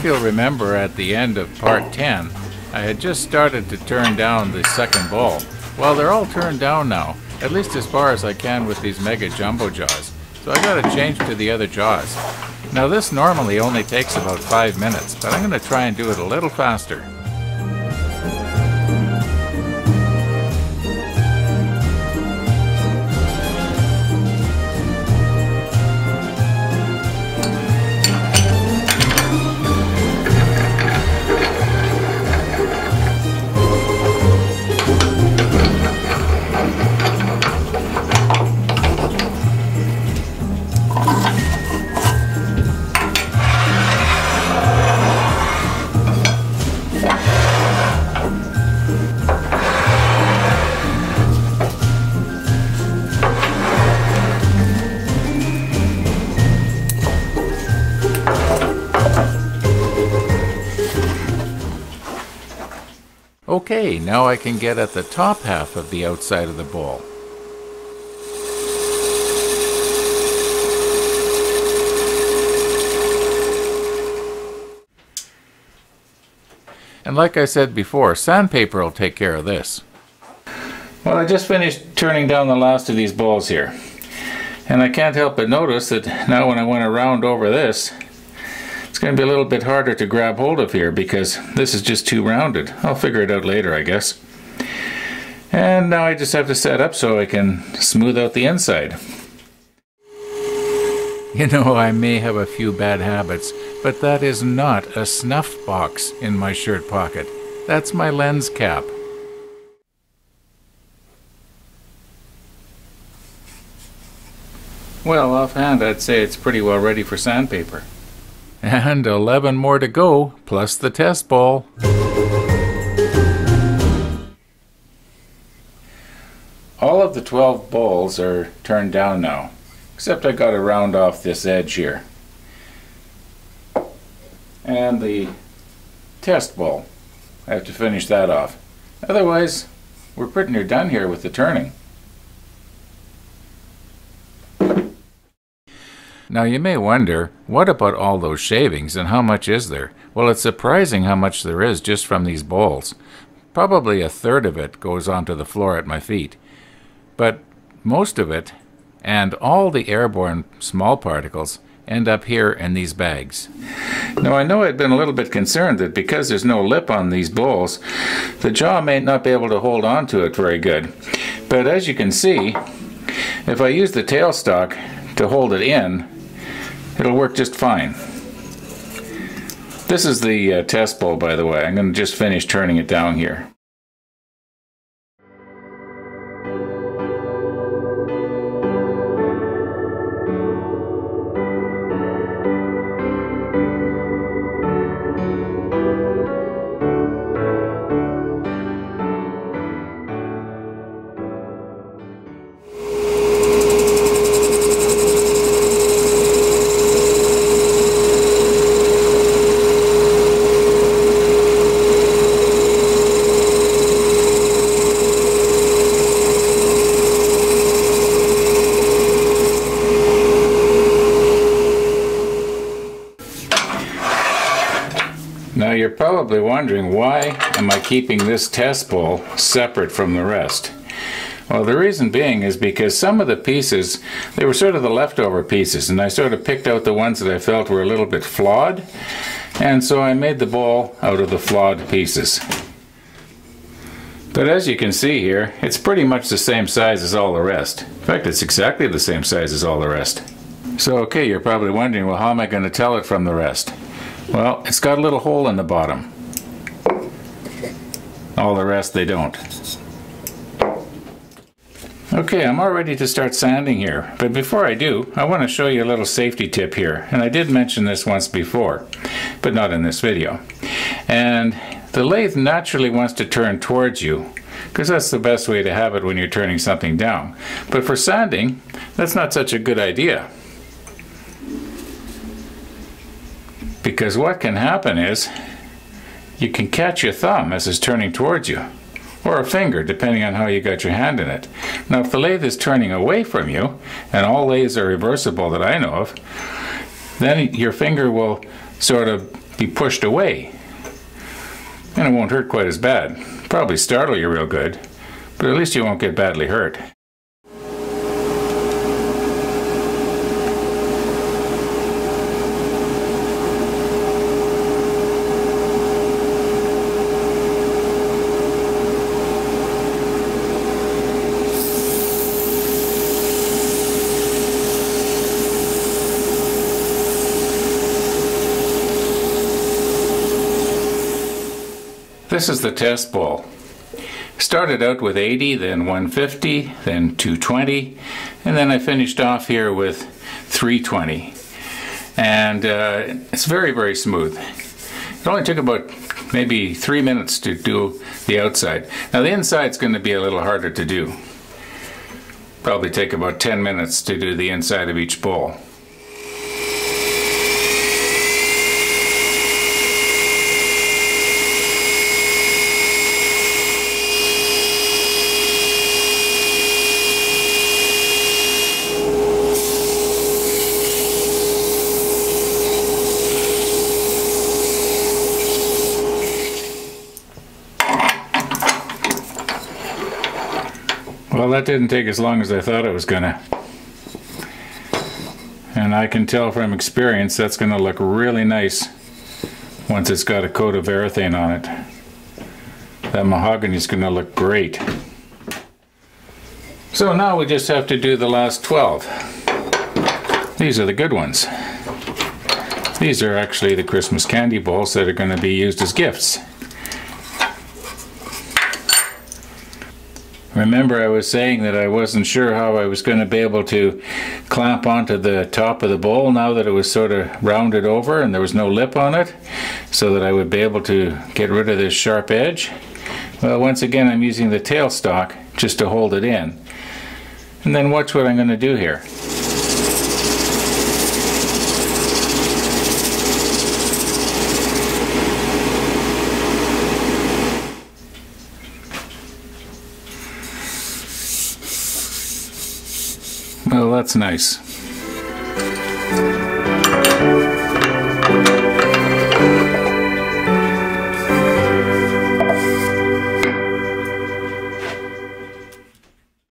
you'll remember at the end of part 10, I had just started to turn down the second ball. Well, they're all turned down now, at least as far as I can with these Mega Jumbo jaws. So I gotta change to the other jaws. Now this normally only takes about 5 minutes, but I'm gonna try and do it a little faster. Okay, now I can get at the top half of the outside of the bowl. And like I said before, sandpaper will take care of this. Well, I just finished turning down the last of these bowls here. And I can't help but notice that now when I want to round over this, it's going to be a little bit harder to grab hold of here because this is just too rounded. I'll figure it out later, I guess. And now I just have to set up so I can smooth out the inside. You know, I may have a few bad habits, but that is not a snuff box in my shirt pocket. That's my lens cap. Well, offhand, I'd say it's pretty well ready for sandpaper. And 11 more to go, plus the test ball. All of the 12 balls are turned down now, except I got to round off this edge here. And the test ball, I have to finish that off. Otherwise, we're pretty near done here with the turning. Now you may wonder, what about all those shavings and how much is there? Well, it's surprising how much there is just from these bowls. Probably a third of it goes onto the floor at my feet. But most of it, and all the airborne small particles, end up here in these bags. Now I know I'd been a little bit concerned that because there's no lip on these bowls, the jaw may not be able to hold on to it very good. But as you can see, if I use the tailstock to hold it in, it'll work just fine. This is the test bowl, by the way. I'm going to just finish turning it down here. Now you're probably wondering, why am I keeping this test bowl separate from the rest? Well, the reason being is because some of the pieces, they were sort of the leftover pieces, and I sort of picked out the ones that I felt were a little bit flawed, and so I made the bowl out of the flawed pieces. But as you can see here, it's pretty much the same size as all the rest. In fact, it's exactly the same size as all the rest. So okay, you're probably wondering, well, how am I going to tell it from the rest? Well, it's got a little hole in the bottom. All the rest, they don't. Okay, I'm all ready to start sanding here, but before I do, I want to show you a little safety tip here, and I did mention this once before, but not in this video. And the lathe naturally wants to turn towards you, because that's the best way to have it when you're turning something down. But for sanding, that's not such a good idea. Because what can happen is, you can catch your thumb as it's turning towards you, or a finger, depending on how you got your hand in it. Now, if the lathe is turning away from you, and all lathes are reversible that I know of, then your finger will sort of be pushed away. And it won't hurt quite as bad. Probably startle you real good, but at least you won't get badly hurt. This is the test bowl. Started out with 80, then 150, then 220, and then I finished off here with 320. And it's very, very smooth. It only took about maybe 3 minutes to do the outside. Now the inside's going to be a little harder to do. Probably take about 10 minutes to do the inside of each bowl. Well, that didn't take as long as I thought it was gonna. And I can tell from experience that's gonna look really nice once it's got a coat of Varathane on it. That mahogany is gonna look great. So now we just have to do the last 12. These are the good ones. These are actually the Christmas candy bowls that are gonna be used as gifts. Remember, I was saying that I wasn't sure how I was going to be able to clamp onto the top of the bowl now that it was sort of rounded over and there was no lip on it, so that I would be able to get rid of this sharp edge. Well, once again, I'm using the tailstock just to hold it in. And then watch what I'm going to do here. Well, that's nice.